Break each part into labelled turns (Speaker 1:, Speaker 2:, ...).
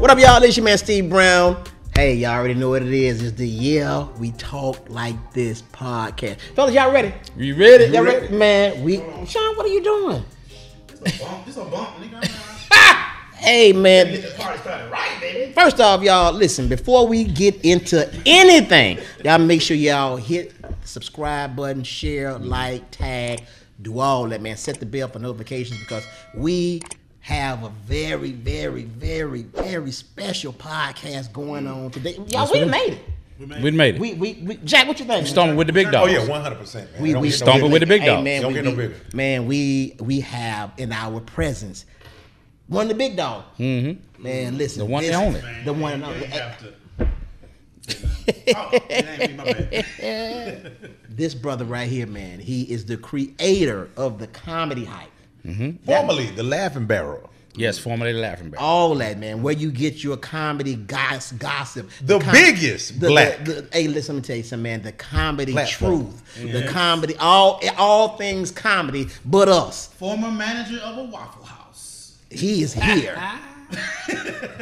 Speaker 1: What up, y'all? This your man Steve Brown. Hey, y'all already know what it is. It's the Yeah We Talk Like This podcast. Fellas, y'all ready?
Speaker 2: You ready?
Speaker 1: Y'all ready? Man, Sean, what are you doing?
Speaker 3: It's a bump, nigga.
Speaker 1: Hey, man.
Speaker 3: Get the party started right, baby.
Speaker 1: First off, y'all, listen, before we get into anything, y'all make sure y'all hit the subscribe button, share, like, tag, do all that, man. Set the bell for notifications because we have a very, very, very, very special podcast going on today. Y'all, we made it.
Speaker 2: We made it.
Speaker 1: We Jack, what you think?
Speaker 2: Stomping with the big dogs.
Speaker 4: Oh yeah, 100%. Man.
Speaker 1: We
Speaker 2: stomping with the big dogs.
Speaker 1: Man,
Speaker 4: Don't get no bigger.
Speaker 1: Man, we have in our presence one of the big dogs.
Speaker 2: Mm-hmm.
Speaker 1: Man, listen,
Speaker 2: The one and only.
Speaker 1: The one and only. This brother right here, man, he is the creator of the comedy hype.
Speaker 2: Mm-hmm.
Speaker 4: Formerly the Laughing Barrel.
Speaker 2: Yes, formerly Laughing Barrel.
Speaker 1: All that, man, where you get your comedy gossip.
Speaker 4: The biggest black.
Speaker 1: Hey, listen, let me tell you something, man. The comedy
Speaker 4: Platform.
Speaker 1: truth. The comedy, all things comedy, but us.
Speaker 3: Former manager of a Waffle House.
Speaker 1: He is here.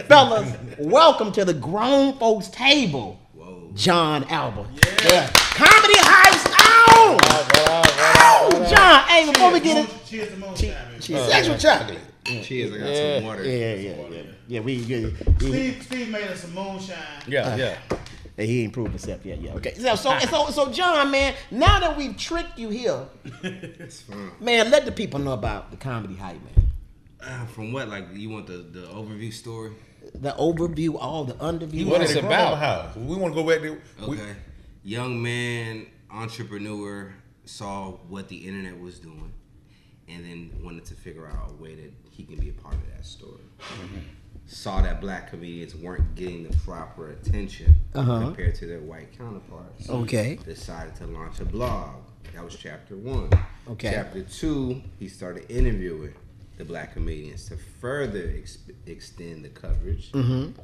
Speaker 1: Fellas, welcome to the grown folks table.
Speaker 3: Whoa.
Speaker 1: Jon Aba. Yeah. Comedy Hype's on! John, hey, before we get it.
Speaker 3: Cheers to moonshine, man.
Speaker 4: Sex with chocolate.
Speaker 5: Cheers, I got some water.
Speaker 1: Yeah, we
Speaker 3: Steve made us some moonshine.
Speaker 2: Yeah.
Speaker 1: Hey, he ain't proved himself yet. Yeah, okay. So, John, man, now that we've tricked you here,
Speaker 5: It's fun.
Speaker 1: man, let the people know about the comedy hype, man.
Speaker 5: From what? Like, you want the overview story?
Speaker 1: The overview, all the underview.
Speaker 2: What it's
Speaker 4: The grown
Speaker 2: about.
Speaker 4: house. We want to go back there.
Speaker 5: Okay. Young man, entrepreneur, saw what the internet was doing, and then wanted to figure out a way that he can be a part of that story. Saw that black comedians weren't getting the proper attention compared to their white counterparts.
Speaker 1: Okay.
Speaker 5: Decided to launch a blog. That was chapter 1.
Speaker 1: Okay.
Speaker 5: Chapter 2, he started interviewing the black comedians to further extend the coverage.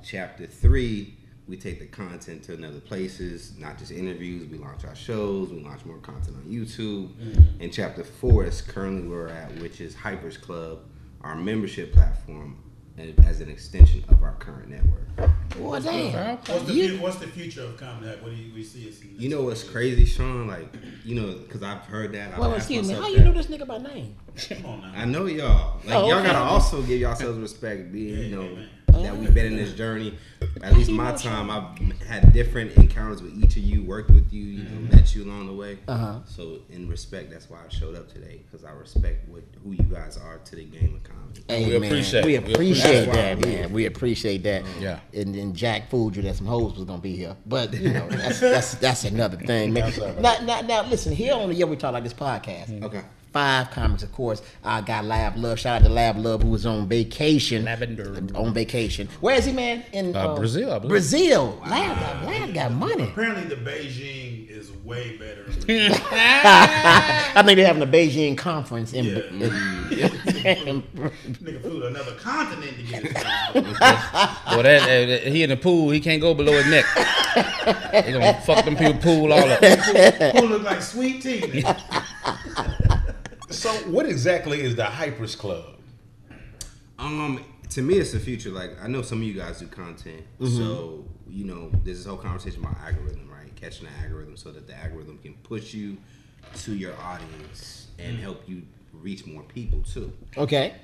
Speaker 5: Chapter 3, we take the content to another places, not just interviews. We launch our shows. We launch more content on YouTube. And chapter 4 is currently where we're at, which is Hypers Club, our membership platform, and as an extension of our current network.
Speaker 1: Well, damn.
Speaker 3: What's the future of comedy? What do we see?
Speaker 5: You know what's crazy, Sean? Like, you know, because I've heard that.
Speaker 1: Well,
Speaker 5: I've asked
Speaker 1: excuse me.
Speaker 5: myself
Speaker 1: How
Speaker 5: that.
Speaker 1: you know this nigga by name?
Speaker 3: Come on now.
Speaker 5: I know y'all. Like,
Speaker 1: Oh,
Speaker 5: y'all
Speaker 1: okay.
Speaker 5: gotta also give yourselves respect, being, you know,
Speaker 3: man.
Speaker 5: that we've been in this journey. At least my time, I've had different encounters with each of you, worked with you, you know, met you along the way. So, in respect, that's why I showed up today, because I respect who you guys are to the game of comedy.
Speaker 1: Hey,
Speaker 2: We
Speaker 1: man,
Speaker 2: appreciate
Speaker 1: we
Speaker 2: it.
Speaker 1: appreciate
Speaker 5: That's why
Speaker 1: that,
Speaker 5: I'm
Speaker 1: man.
Speaker 5: here.
Speaker 1: We appreciate that.
Speaker 2: Yeah.
Speaker 1: And then Jack fooled you that some hoes was gonna be here, but you know that's another thing, man. Now, listen. Here on the Yeah We Talk Like This podcast.
Speaker 5: Okay.
Speaker 1: 5 comics, of course. I got Lab Love. Shout out to Lab Love, who was on vacation.
Speaker 2: Lavender.
Speaker 1: On vacation. Where is he, man? In
Speaker 2: Brazil, I believe.
Speaker 1: Brazil. Lab got money.
Speaker 3: Apparently, the Beijing is way better.
Speaker 1: I think they're having a Beijing conference in.
Speaker 3: Nigga flew to another continent to get it.
Speaker 2: Well, he in the pool, he can't go below his neck. They gonna fuck them people pool all up.
Speaker 3: Who look like sweet tea? Nigga.
Speaker 4: So, what exactly is the Hypers Club?
Speaker 5: To me, it's the future. Like, I know some of you guys do content, so you know, there's this whole conversation about algorithm, right? Catching the algorithm so that the algorithm can push you to your audience and help you reach more people too.
Speaker 1: Okay.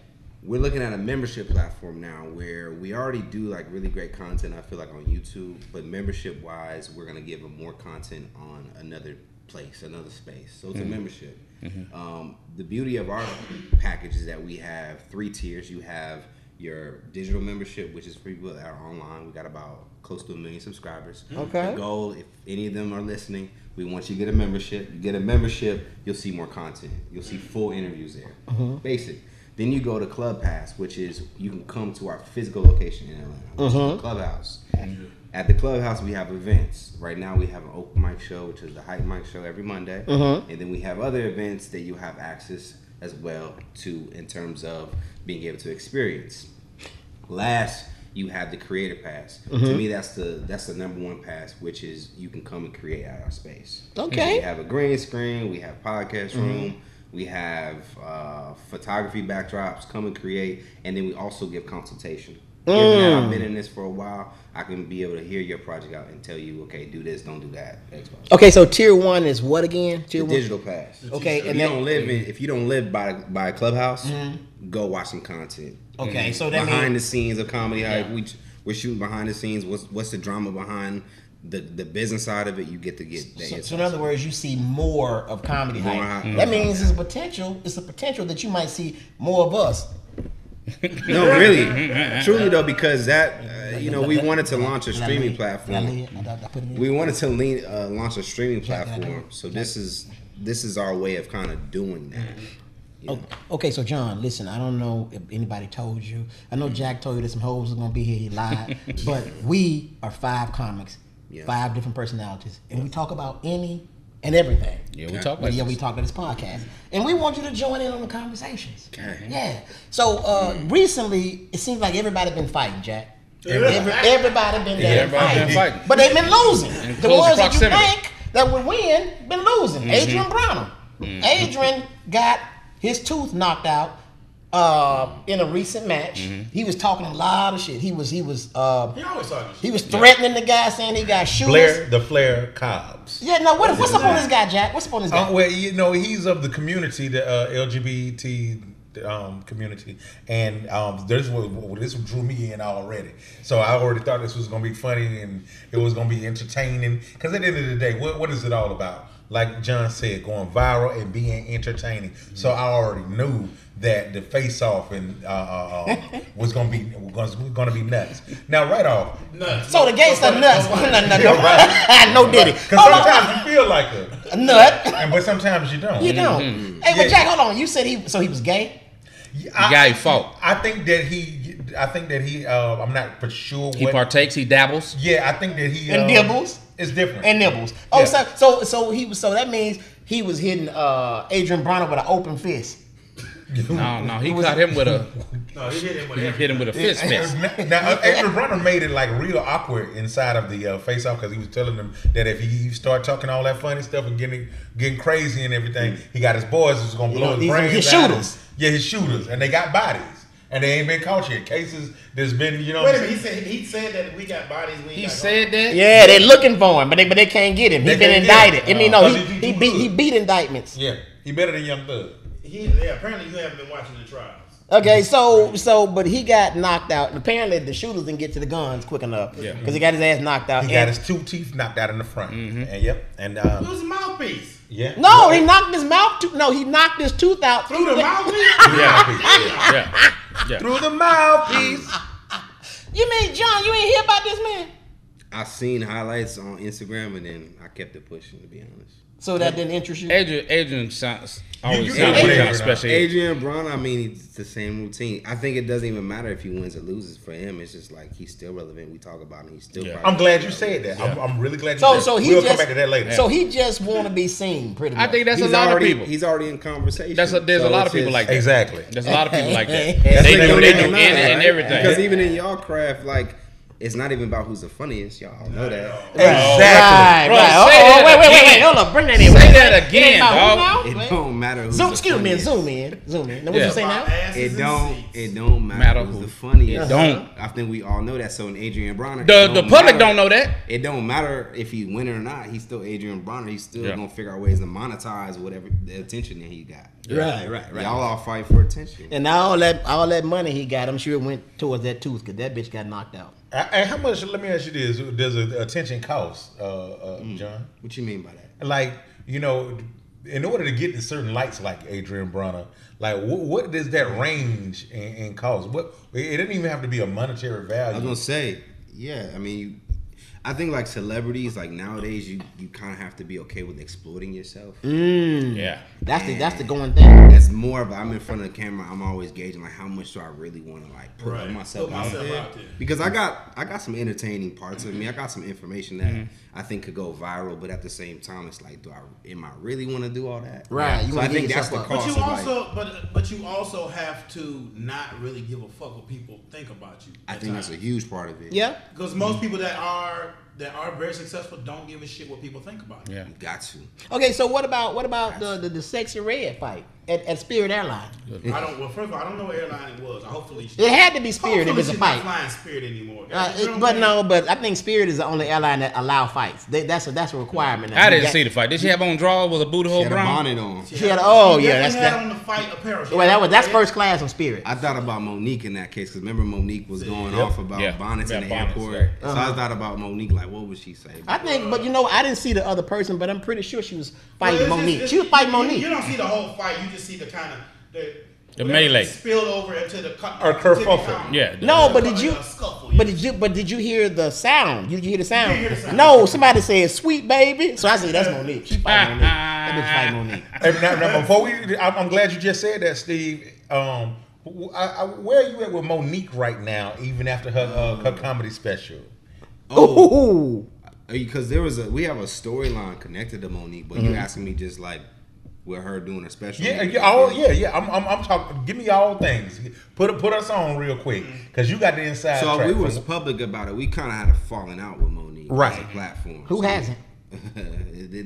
Speaker 5: We're looking at a membership platform now where we already do like really great content, I feel like, on YouTube, but membership wise, we're gonna give them more content on another place, another space. So it's a membership. The beauty of our package is that we have 3 tiers. You have your digital membership, which is for people that are online. We got about close to 1 million subscribers.
Speaker 1: Okay.
Speaker 5: The goal, if any of them are listening, we want you to get a membership. You get a membership, you'll see more content. You'll see full interviews there. Basic. Then you go to Club Pass, which is you can come to our physical location in Atlanta, which is the Clubhouse. At the Clubhouse, we have events. Right now, we have an open mic show, which is the Hype Mic show every Monday. And then we have other events that you have access as well to in terms of being able to experience. Last, you have the Creator Pass. To me, that's the number 1 pass, which is you can come and create at our space.
Speaker 1: Okay.
Speaker 5: So we have a green screen. We have podcast room. We have photography backdrops. Come and create, and then we also give consultation. Given that I've been in this for a while, I can be able to hear your project out and tell you, okay, do this, don't do that. Xbox.
Speaker 1: Okay, so tier 1 is what again? Tier
Speaker 5: The
Speaker 1: 1?
Speaker 5: digital pass.
Speaker 1: Okay,
Speaker 5: If
Speaker 1: and
Speaker 5: you
Speaker 1: then
Speaker 5: don't live by a Clubhouse, go watch some content.
Speaker 1: okay, so that
Speaker 5: Behind
Speaker 1: means
Speaker 5: the scenes of comedy, how we're shooting behind the scenes. What's the drama behind the business side of it? You get that.
Speaker 1: so in other words, you see more of comedy
Speaker 5: More
Speaker 1: hype.
Speaker 5: hype.
Speaker 1: That means it's a potential. It's a potential that you might see more of us.
Speaker 5: No, really, truly though, because that we wanted to launch a streaming platform. We wanted to launch a streaming platform. So this is our way of kind of doing that.
Speaker 1: Okay, so John, listen, I don't know if anybody told you. I know Jack told you that some hoes are gonna be here. He lied, but we are 5 comics, 5 different personalities, and we talk about any and everything.
Speaker 2: Yeah, we talk about
Speaker 1: we talk about this podcast, and we want you to join in on the conversations. Okay. Yeah. So recently, it seems like everybody been fighting, Jack. Everybody been fighting, but they've been losing. The ones that you think that would win been losing. Adrian Broner. Adrian got his tooth knocked out in a recent match. He was talking a lot of shit. He was
Speaker 3: He always talking shit.
Speaker 1: he was threatening the guy, saying he got shooters.
Speaker 4: The Flair Cobbs.
Speaker 1: Yeah, no. What's up on this guy, Jack? What's up on this guy?
Speaker 4: Well, he's of the community, the LGBT community, and this drew me in already. So I already thought this was gonna be funny and it was gonna be entertaining. Because at the end of the day, what is it all about? Like John said, going viral and being entertaining. So I already knew that the face off and was gonna be nuts. Now right off,
Speaker 3: Nuts.
Speaker 1: So the gangsta nuts. No Diddy.
Speaker 4: because sometimes you feel like
Speaker 1: A nut.
Speaker 4: but sometimes you don't.
Speaker 1: You don't. Hey, but Jack, hold on. You said he was gay.
Speaker 2: The guy fought.
Speaker 4: I think that he. I'm not for sure.
Speaker 2: He partakes. He dabbles.
Speaker 4: Yeah, I think that he.
Speaker 1: And nibbles.
Speaker 4: It's different.
Speaker 1: And nibbles. Oh,
Speaker 4: Yeah.
Speaker 1: so that means he was hitting Adrian Broner with an open fist.
Speaker 2: No, he caught him with a.
Speaker 3: No, he hit him with
Speaker 2: a fist fist.
Speaker 4: Now, Adrian Broner made it like real awkward inside of the face-off because he was telling them that if he start talking all that funny stuff and getting crazy and everything, he got his boys who's gonna blow his brains
Speaker 1: his
Speaker 4: out.
Speaker 1: shooters.
Speaker 4: Yeah, his shooters, and they got bodies, and they ain't been caught yet. Cases there's been,
Speaker 3: Wait a minute, he said that we got bodies.
Speaker 2: He said that.
Speaker 1: Yeah, they looking for him, but they can't get him. He
Speaker 4: They
Speaker 1: been
Speaker 4: can't get
Speaker 1: indicted.
Speaker 4: him.
Speaker 1: I mean, no,
Speaker 4: Because
Speaker 1: he beat indictments.
Speaker 4: Yeah, he better than Young Thug.
Speaker 3: Apparently you haven't been watching the trials.
Speaker 1: Okay, but he got knocked out. And apparently the shooters didn't get to the guns quick enough.
Speaker 2: Yeah.
Speaker 1: Because he got his ass knocked out.
Speaker 4: He got his 2 teeth knocked out in the front. And and
Speaker 3: It was a mouthpiece.
Speaker 4: yeah.
Speaker 1: No, he knocked his mouth. He knocked his tooth out
Speaker 3: Through the mouthpiece?
Speaker 2: Yeah.
Speaker 4: Through the mouthpiece.
Speaker 1: You mean, John, you ain't hear about this man?
Speaker 5: I seen highlights on Instagram and then I kept it pushing, to be honest.
Speaker 1: So that didn't interest you?
Speaker 2: Adrian sounds always
Speaker 4: You
Speaker 2: sounds
Speaker 4: know
Speaker 2: kind
Speaker 4: Adrian,
Speaker 2: of special.
Speaker 5: Adrian Broner, I mean, it's the same routine. I think it doesn't even matter if he wins or loses for him. It's just like he's still relevant. We talk about him. He's still.
Speaker 2: Yeah.
Speaker 4: I'm glad you said that. I'm really glad you said
Speaker 1: So
Speaker 4: that.
Speaker 1: he
Speaker 4: We'll
Speaker 1: just
Speaker 4: come back to that later.
Speaker 1: So he just want to be seen, pretty much.
Speaker 2: I think that's
Speaker 5: He's
Speaker 2: a lot
Speaker 5: already,
Speaker 2: of people.
Speaker 5: He's already in conversation.
Speaker 2: There's a lot of people like that.
Speaker 4: Exactly.
Speaker 2: There's a lot of people like that.
Speaker 1: That's
Speaker 2: They
Speaker 5: like
Speaker 2: do
Speaker 5: no
Speaker 2: any
Speaker 5: damn matter,
Speaker 2: and
Speaker 5: right?
Speaker 2: everything.
Speaker 5: Because even in y'all craft, like, it's not even about who's the funniest. Y'all know that.
Speaker 4: Exactly.
Speaker 1: Right.
Speaker 2: Bro, say that
Speaker 1: Wait.
Speaker 2: again.
Speaker 1: Hold on. Bring that in.
Speaker 2: Say that again, dog.
Speaker 5: It don't matter who's
Speaker 1: Zoom.
Speaker 5: the
Speaker 1: Excuse me.
Speaker 5: funniest.
Speaker 1: Zoom in. Now, what
Speaker 2: Yeah.
Speaker 1: you say now?
Speaker 5: It don't matter who's the funniest.
Speaker 2: It don't.
Speaker 5: I think we all know that. So in Adrian Broner,
Speaker 2: The public don't know that.
Speaker 5: It don't matter if he win or not. He's still Adrian Broner. He's still
Speaker 2: Yeah.
Speaker 5: gonna figure out ways to monetize whatever the attention that he got.
Speaker 1: Right.
Speaker 5: Y'all all fight for attention.
Speaker 1: And now all that money he got, I'm sure it went towards that tooth because that bitch got knocked out.
Speaker 4: And how much? Let me ask you this: does attention cost, John?
Speaker 5: What you mean by that?
Speaker 4: Like, in order to get to certain lights like Adrian Broner, like what does that range in cost? What it doesn't even have to be a monetary value.
Speaker 5: I was gonna say, yeah. I mean, I think like celebrities, like nowadays, you kind of have to be okay with exploiting yourself.
Speaker 2: Yeah.
Speaker 1: That's the going thing.
Speaker 5: It's more of I'm in front of the camera. I'm always gauging like how much do I really want to like put myself out there because I got some entertaining parts of me. I got some information that I think could go viral, but at the same time, it's like, am I really want to do all that?
Speaker 1: Right. You
Speaker 5: So I
Speaker 1: wanna
Speaker 5: think
Speaker 1: get
Speaker 5: that's the
Speaker 1: yourself
Speaker 5: cost.
Speaker 3: But you
Speaker 5: of, like,
Speaker 3: also, but you also have to not really give a fuck what people think about you.
Speaker 5: I think that's a huge part of it.
Speaker 1: Yeah.
Speaker 3: Because most people that are that are very successful don't give a shit what people think about it.
Speaker 2: Yeah.
Speaker 5: You got to.
Speaker 1: Okay, so what about the Sexy Red fight at Spirit Airlines?
Speaker 3: I don't. Well, first of all, I don't know what airline it was. Hopefully,
Speaker 1: It had to be Spirit if
Speaker 3: hopefully
Speaker 1: it's a
Speaker 3: she's not
Speaker 1: fight.
Speaker 3: flying Spirit anymore.
Speaker 1: But I think Spirit is the only airline that allow fights. That's a requirement.
Speaker 2: I didn't see the fight. Did she have on drawers with a booty
Speaker 5: She
Speaker 2: hole
Speaker 5: had a
Speaker 2: brown?
Speaker 5: bonnet on.
Speaker 1: She had. Oh yeah, that's
Speaker 3: had
Speaker 1: that.
Speaker 3: on the fight apparel.
Speaker 1: Well, that's first class on Spirit.
Speaker 5: I thought about Monique in that case because remember Monique was going off about
Speaker 2: Yeah.
Speaker 5: bonnets in the
Speaker 2: Bonnets,
Speaker 5: airport.
Speaker 2: right.
Speaker 5: So I thought about Monique, like, what would she say?
Speaker 1: I think, but I didn't see the other person, but I'm pretty sure she was
Speaker 3: Well,
Speaker 1: fighting
Speaker 3: it's just-
Speaker 1: Monique.
Speaker 3: it's-
Speaker 1: She was fighting Monique.
Speaker 3: You don't see the whole fight. You just see the kind of
Speaker 2: The melee.
Speaker 3: spilled over into the
Speaker 4: Or kerfuffle.
Speaker 2: Yeah.
Speaker 1: No, but did you?
Speaker 3: A scuffle,
Speaker 1: But did you hear the sound? Did you hear the sound?
Speaker 3: Didn't hear the sound.
Speaker 1: No, somebody said "sweet baby," so I said that's Monique. She fighting Monique. That bitch fighting Monique.
Speaker 4: And now, before I'm glad you just said that, Steve. Where are you at with Monique right now? Even after her comedy special.
Speaker 1: Ooh.
Speaker 5: Because we have a storyline connected to Monique, but you asking me just like with her doing a special.
Speaker 4: Yeah. I'm talking. Give me all things. Put us on real quick because you got the inside.
Speaker 5: So
Speaker 4: track
Speaker 5: we was
Speaker 4: from-
Speaker 5: public about it. We kind of had a falling out with Monique as
Speaker 4: Right.
Speaker 5: a platform.
Speaker 1: Who
Speaker 5: So
Speaker 1: hasn't?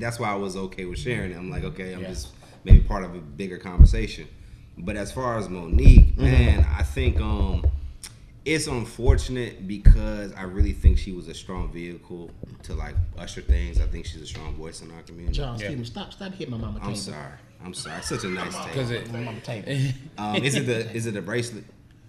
Speaker 5: That's why I was okay with sharing it. I'm like, okay, I'm just maybe part of a bigger conversation. But as far as Monique, man, I think it's unfortunate because I really think she was a strong vehicle to like usher things. I think she's a strong voice in our community.
Speaker 1: John, excuse me. Stop hitting my mama table.
Speaker 5: I'm sorry. It's such a nice
Speaker 2: Because
Speaker 5: table.
Speaker 1: My mama table.
Speaker 5: Is it a bracelet?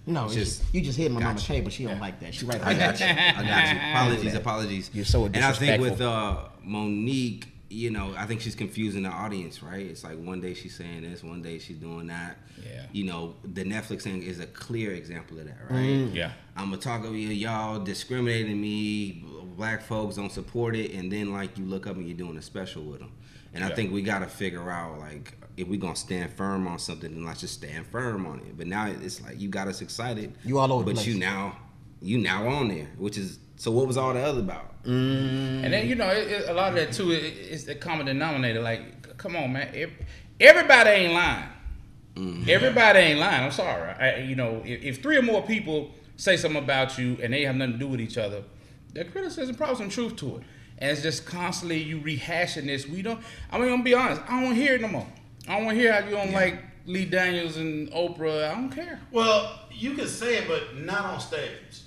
Speaker 1: No, you just hit my mama
Speaker 5: Gotcha.
Speaker 1: table. She don't like that. She right
Speaker 5: I
Speaker 1: there.
Speaker 5: got you. I got you. Apologies.
Speaker 1: You're so
Speaker 5: And I think with
Speaker 1: disrespectful.
Speaker 5: Monique, I think she's confusing the audience, right? It's like one day she's saying this, one day she's doing that.
Speaker 2: Yeah.
Speaker 5: The Netflix thing is a clear example of that, right?
Speaker 2: Yeah.
Speaker 5: I'm gonna talk about y'all discriminating me, black folks don't support it, and then like you look up and you're doing a special with them. And I think we gotta figure out like if we gonna stand firm on something, then let's just stand firm on it. But now it's like you got us excited.
Speaker 1: You all over the
Speaker 5: but
Speaker 1: place.
Speaker 5: you now on there, which is so. What was all the other about?
Speaker 2: And then a lot of that too is the common denominator. Like, come on, man, everybody ain't lying. Everybody ain't lying. I'm sorry. If three or more people say something about you and they have nothing to do with each other, their criticism probably some truth to it. And it's just constantly you rehashing this. I'm gonna be honest. I don't want to hear it no more. I don't want to hear how you don't like Lee Daniels and Oprah. I don't care.
Speaker 3: Well, you can say it, but not on stage.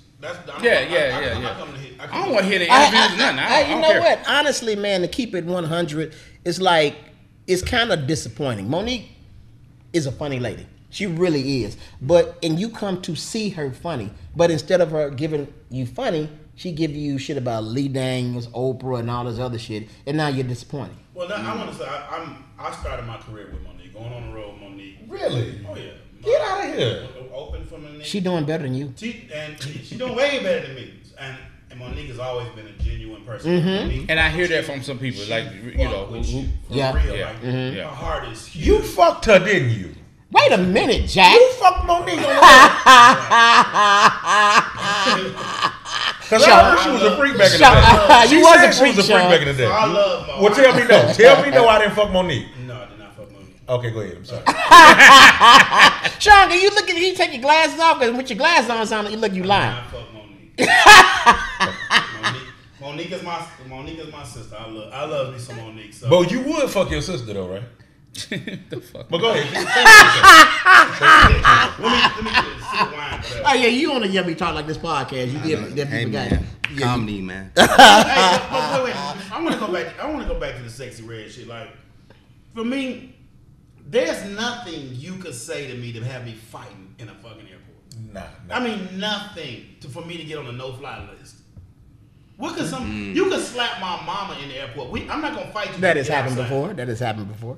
Speaker 2: Yeah.
Speaker 3: I
Speaker 2: don't want to hear the interviews. Nothing. I
Speaker 1: You
Speaker 2: don't
Speaker 1: know
Speaker 2: care.
Speaker 1: what? Honestly, man, to keep it 100, it's kind of disappointing. Monique is a funny lady. She really is. And you come to see her funny. But instead of her giving you funny, she give you shit about Lee Daniels, Oprah, and all this other shit. And now you're disappointed.
Speaker 3: Well, I want to say I started my career with Monique, going on the road with Monique.
Speaker 4: Really?
Speaker 3: Oh yeah.
Speaker 4: Get out of here.
Speaker 3: Open for Monique.
Speaker 1: She doing better than you.
Speaker 3: She doing way better than me. And Monique has always been a genuine person. Monique,
Speaker 2: And I hear that from some people, like who
Speaker 3: for
Speaker 1: Yeah.
Speaker 3: real.
Speaker 2: Yeah.
Speaker 3: Like,
Speaker 2: Yeah.
Speaker 3: her heart is huge.
Speaker 4: You fucked her, didn't you?
Speaker 1: Wait a minute, Jack.
Speaker 4: You fucked Monique on Because I heard she was a freak back in the day. She
Speaker 1: You was
Speaker 4: said
Speaker 1: a
Speaker 4: she
Speaker 1: freak,
Speaker 4: was a freak
Speaker 1: Sean.
Speaker 4: back in the day.
Speaker 3: I love Mo.
Speaker 4: Well, tell me no. Tell me no, I didn't fuck Monique.
Speaker 3: No, I did not fuck Monique.
Speaker 4: Okay, go ahead. I'm sorry.
Speaker 1: Sean, can you take your glasses off? Because with your glasses on, sound like you lying.
Speaker 3: I fuck Monique. Monique is my sister. I love me some Monique. So.
Speaker 4: But you would fuck your sister though, right?
Speaker 2: the fuck.
Speaker 4: But go ahead.
Speaker 3: let me get a sip of wine for
Speaker 1: Oh
Speaker 3: that.
Speaker 1: yeah, you on the Yummy Talk Like This podcast. You definitely
Speaker 5: Hey
Speaker 1: got it.
Speaker 5: man, comedy man.
Speaker 3: Hey, but wait, I want to go back to the Sexy Red shit. Like, for me, there's nothing you could say to me to have me fighting in a fucking airport.
Speaker 4: Nah.
Speaker 3: I mean, nothing for me to get on the no-fly list. What could you could slap my mama in the airport. I'm not gonna fight you.
Speaker 1: That
Speaker 3: to
Speaker 1: has
Speaker 3: get
Speaker 1: happened
Speaker 3: outside.
Speaker 1: before. That has happened before.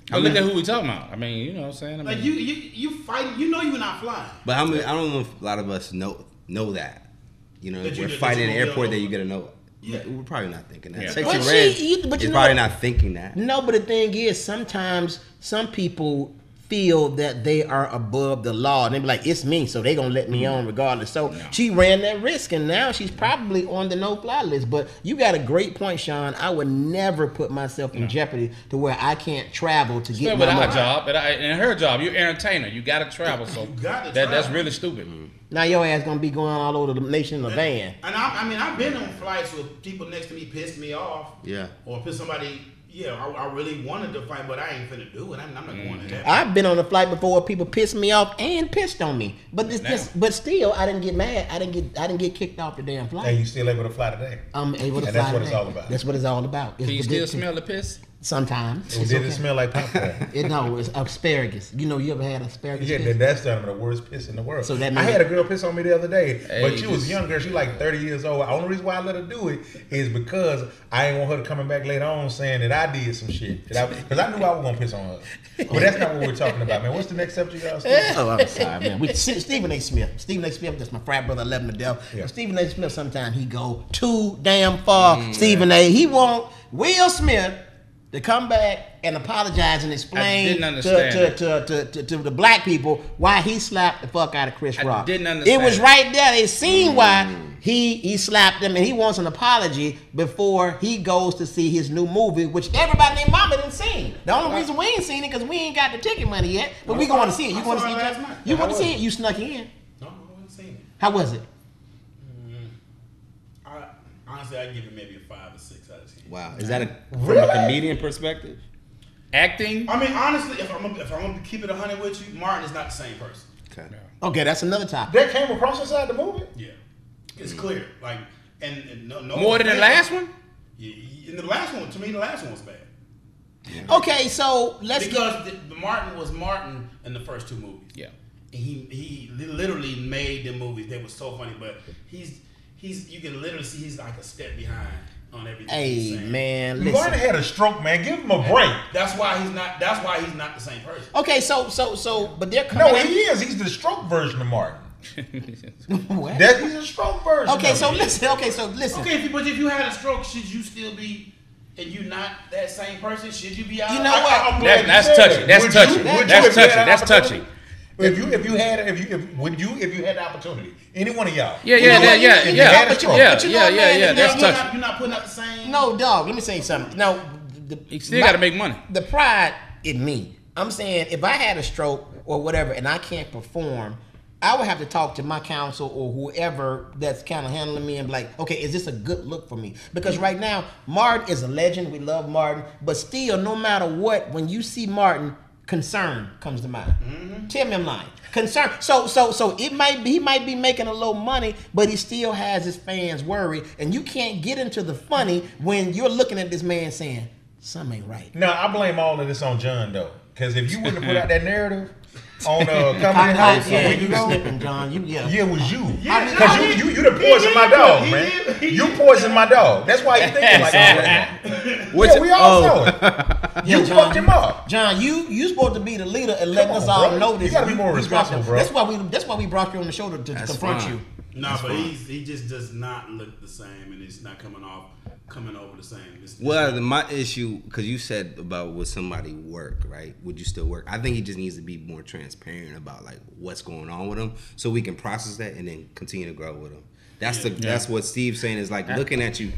Speaker 2: But look at who we talking about. I mean, you know what I'm saying? I mean,
Speaker 3: Like you fight. You know you're not flying.
Speaker 5: But I don't know if a lot of us know that.
Speaker 3: That you
Speaker 5: We're
Speaker 3: just-
Speaker 5: fighting in
Speaker 3: that
Speaker 5: the
Speaker 3: you
Speaker 5: airport
Speaker 3: don't
Speaker 5: that you
Speaker 3: know.
Speaker 5: get to know.
Speaker 3: Yeah.
Speaker 5: We're probably not thinking that.
Speaker 2: Yeah.
Speaker 5: Sexy
Speaker 1: But
Speaker 5: Red
Speaker 1: but
Speaker 5: is
Speaker 1: you know
Speaker 5: probably
Speaker 1: what?
Speaker 5: not thinking that.
Speaker 1: No, but the thing is, sometimes some people feel that they are above the law, and they be like, it's me, so they gonna let me on regardless. So she ran that risk, and now she's probably on the no-fly list. But you got a great point, Sean. I would never put myself in jeopardy to where I can't travel to get my money.
Speaker 2: Job, and her job, you're an entertainer. You got to travel, so that's really stupid.
Speaker 1: Now your ass gonna be going all over the nation in a van.
Speaker 3: And I've been on flights where people next to me pissed me off.
Speaker 5: Yeah.
Speaker 3: Or pissed somebody. Yeah, I really wanted to fight, but I ain't finna do it. I'm not going to that.
Speaker 1: I've been on a flight before where people pissed me off and pissed on me, but but still, I didn't get mad. I didn't get kicked off the damn flight.
Speaker 4: And you still able to fly today.
Speaker 1: I'm able to fly.
Speaker 4: That's what it's all about.
Speaker 1: That's what it's all about.
Speaker 2: Can you still smell the piss?
Speaker 1: Sometimes.
Speaker 4: It didn't smell like popcorn.
Speaker 1: It's asparagus. You ever had asparagus?
Speaker 4: Yeah,
Speaker 1: piss?
Speaker 4: that's the worst piss in the world.
Speaker 1: So that
Speaker 4: I had a girl piss on me the other day, but she was
Speaker 2: just-
Speaker 4: younger. She like 30 years old. The only reason why I let her do it is because I ain't want her to coming back later on saying that I did some shit. Because I knew I was gonna piss on her. But that's not what we're talking about, man. What's the next subject y'all saying?
Speaker 1: Oh, I'm sorry, man. Stephen A. Smith. Stephen A. Smith, that's my frat brother. I love him to death.
Speaker 4: Yeah.
Speaker 1: But Stephen A. Smith, sometimes he go too damn far. Stephen A. He want Will Smith to come back and apologize and explain to the black people why he slapped the fuck out of Chris Rock.
Speaker 2: I didn't understand.
Speaker 1: It was right there. They seen why he slapped him, and he wants an apology before he goes to see his new movie, which everybody named Mama didn't see. The only reason we ain't seen it because we ain't got the ticket money yet. But we going to see it. You going to see it? You want to see it? You snuck in.
Speaker 3: No, I haven't seen it.
Speaker 1: How was it?
Speaker 3: Honestly, I'd give it maybe a 5 or 6 out of 10.
Speaker 5: Wow. Is that from a comedian perspective?
Speaker 2: Acting.
Speaker 3: I mean, honestly, if I'm gonna keep it 100 with you, Martin is not the same person.
Speaker 5: Okay.
Speaker 1: Okay, that's another topic.
Speaker 4: That came across inside the movie?
Speaker 3: Yeah, it's clear. Like, and no
Speaker 2: More than the last one?
Speaker 3: Yeah, in the last one, to me, the last one was bad.
Speaker 1: Okay, so let's
Speaker 3: Because the Martin was Martin in the first 2 movies.
Speaker 2: Yeah.
Speaker 3: And he literally made the movies. They were so funny, but he's you can literally see he's like a step behind on everything. he's
Speaker 1: Hey
Speaker 3: saying.
Speaker 1: man,
Speaker 4: Martin
Speaker 1: listen.
Speaker 4: had a stroke, man. Give him a break.
Speaker 3: That's why he's not the same person.
Speaker 1: Okay, so, but they're coming.
Speaker 4: No, he is. He's the stroke version of Martin.
Speaker 1: What?
Speaker 4: He's a stroke version.
Speaker 1: Okay,
Speaker 4: of
Speaker 1: so
Speaker 4: him.
Speaker 1: listen. Okay, so listen.
Speaker 3: Okay, but if you had a stroke, should you still be? And you not that same person? Should you be out?
Speaker 1: You know what?
Speaker 4: I'm glad
Speaker 2: That's
Speaker 4: you said
Speaker 2: touchy.
Speaker 4: that.
Speaker 2: That's
Speaker 4: Would
Speaker 2: touchy.
Speaker 4: you- would you
Speaker 2: That's
Speaker 4: if you had
Speaker 2: touchy.
Speaker 4: an
Speaker 2: That's
Speaker 4: opportunity?
Speaker 2: touchy.
Speaker 4: If you had the opportunity, any one of y'all.
Speaker 2: Yeah.
Speaker 1: That's
Speaker 3: You're not putting up the same.
Speaker 1: No, dog. Let me say something. No,
Speaker 2: You still got to make money.
Speaker 1: The pride in me. I'm saying if I had a stroke or whatever and I can't perform, I would have to talk to my counsel or whoever that's kind of handling me and be like, okay, is this a good look for me? Because right now, Martin is a legend. We love Martin, but still, no matter what, when you see Martin, concern comes to mind. Tell me I'm lying. Concern. So it might be he might be making a little money, but he still has his fans worried, and you can't get into the funny when you're looking at this man saying something ain't right.
Speaker 4: No, I blame all of this on John though, because if you wouldn't have put out that narrative on Comedy House,
Speaker 1: Yeah,
Speaker 4: a week
Speaker 1: you
Speaker 4: ago,
Speaker 1: slipping, John. Yeah,
Speaker 4: it was you.
Speaker 3: Yeah,
Speaker 4: Because you done poisoned my dog, man. You poisoned my dog. That's why you thinking like that right now. Yeah, we all saw it. You
Speaker 1: John,
Speaker 4: fucked him up.
Speaker 1: John, you supposed to be the leader and letting
Speaker 4: Come
Speaker 1: us
Speaker 4: on,
Speaker 1: all
Speaker 4: bro.
Speaker 1: know this.
Speaker 4: You gotta be more responsible, bro.
Speaker 1: That's why we brought you on the show to confront
Speaker 5: fine.
Speaker 1: you.
Speaker 3: No, but he just does not look the same, and it's not coming over the same.
Speaker 5: Well, my issue, because you said about would somebody work, right? Would you still work? I think he just needs to be more transparent about like what's going on with him, so we can process that and then continue to grow with him. That's what Steve's saying is like looking at you.